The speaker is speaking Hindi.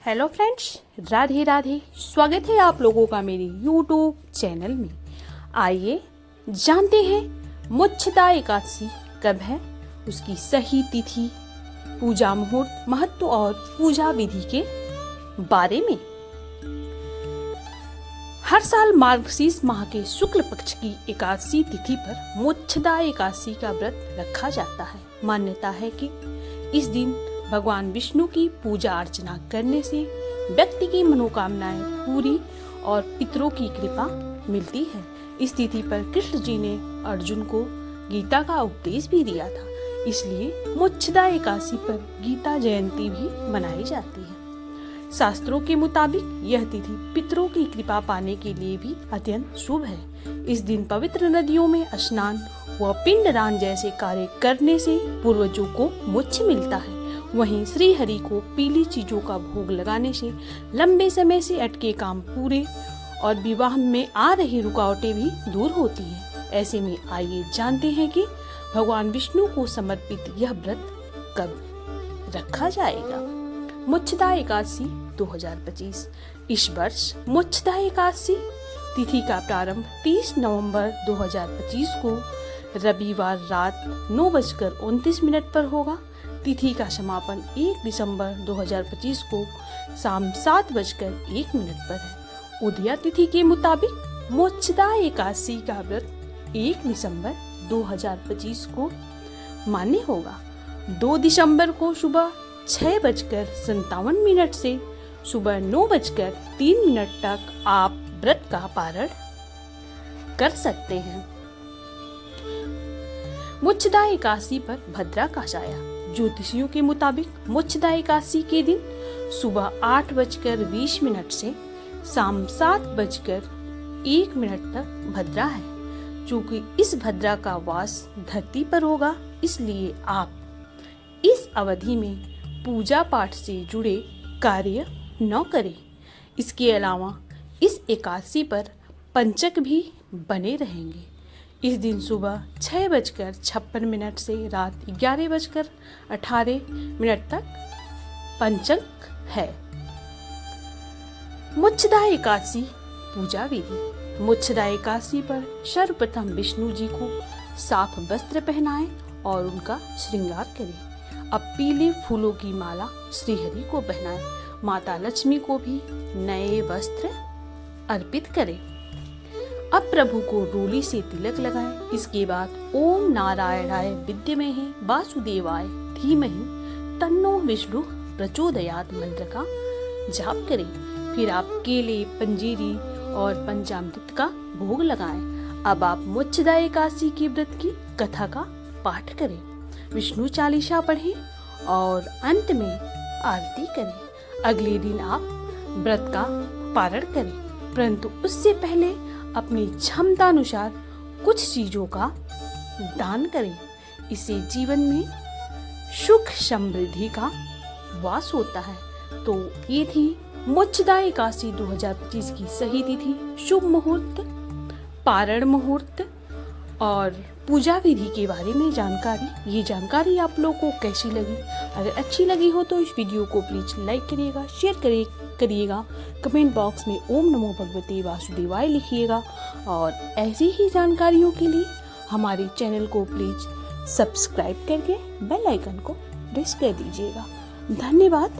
Hello friends, Radhe Radhe. स्वागत है आप लोगों का मेरे यूट्यूब चैनल में। आइए जानते हैं मोक्षदा एकादशी कब है, उसकी सही तिथि, पूजा मुहूर्त, महत्व और पूजा विधि के बारे में। हर साल मार्गशीर्ष माह के शुक्ल पक्ष की एकादशी तिथि पर मोक्षदा एकादशी का व्रत रखा जाता है। मान्यता है कि इस दिन भगवान विष्णु की पूजा अर्चना करने से व्यक्ति की मनोकामनाएं पूरी और पितरों की कृपा मिलती है। इस तिथि पर कृष्ण जी ने अर्जुन को गीता का उपदेश भी दिया था, इसलिए मोक्षदा एकादशी पर गीता जयंती भी मनाई जाती है। शास्त्रों के मुताबिक यह तिथि पितरों की कृपा पाने के लिए भी अत्यंत शुभ है। इस दिन पवित्र नदियों में स्नान व पिंडदान जैसे कार्य करने से पूर्वजों को मोक्ष मिलता है। वहीं श्री हरि को पीली चीजों का भोग लगाने से लंबे समय से अटके काम पूरे और विवाह में आ रही रुकावटें भी दूर होती हैं। ऐसे में आइए जानते हैं कि भगवान विष्णु को समर्पित यह व्रत कब रखा जाएगा। मोक्षदा एकादशी 2025। इस वर्ष मोक्षदा एकादशी तिथि का प्रारंभ 30 नवंबर 2025 को रविवार रात 9:29 पर होगा। तिथि का समापन 1 दिसंबर 2025 को शाम 7:01 पर है। उदया तिथि के मुताबिक मोक्षदा एकादशी का व्रत 1 दिसंबर 2025 को मान्य होगा। 2 दिसंबर को सुबह 6:57 से सुबह 9:03 तक आप व्रत का पारण कर सकते हैं। मोक्षदा एकादशी पर भद्रा का साया। ज्योतिषियों के मुताबिक मोक्षदा एकादशी के दिन सुबह 8:20 से शाम 7:01 तक भद्रा है। चूंकि इस भद्रा का वास धरती पर होगा, इसलिए आप इस अवधि में पूजा पाठ से जुड़े कार्य न करें। इसके अलावा इस एकादशी पर पंचक भी बने रहेंगे। इस दिन सुबह 6:56 से रात 11:18 तक पंचक है। मोक्षदा एकादशी पूजा विधि। मोक्षदा एकादशी पर सर्वप्रथम विष्णु जी को साफ वस्त्र पहनाएं और उनका श्रृंगार करें। अब पीले फूलों की माला श्रीहरि को पहनाएं। माता लक्ष्मी को भी नए वस्त्र अर्पित करें। अब प्रभु को रोली से तिलक लगाएं। इसके बाद ओम नारायणाय विद्महे वासुदेवाय धीमहि तन्नो विष्णु प्रचोदयात् मंत्र का जाप करें। फिर आप केले, पंजीरी और पंचामृत का भोग लगाएं। अब आप मोक्षदा एकादशी के व्रत की कथा का पाठ करें, विष्णु चालीसा पढ़ें और अंत में आरती करें। अगले दिन आप व्रत का पारण करें, परंतु उससे पहले अपनी क्षमता अनुसार कुछ चीजों का दान करें। इससे जीवन में सुख समृद्धि का वास होता है। तो ये थी मोक्षदा एकादशी 2025 की सही तिथि, शुभ मुहूर्त, पारण मुहूर्त और पूजा विधि के बारे में जानकारी। ये जानकारी आप लोगों को कैसी लगी? अगर अच्छी लगी हो तो इस वीडियो को प्लीज लाइक करिएगा, शेयर करिएगा, कमेंट बॉक्स में ओम नमो भगवते वासुदेवाय लिखिएगा और ऐसी ही जानकारियों के लिए हमारे चैनल को प्लीज सब्सक्राइब करके बेल आइकन को प्रेस कर दीजिएगा। धन्यवाद।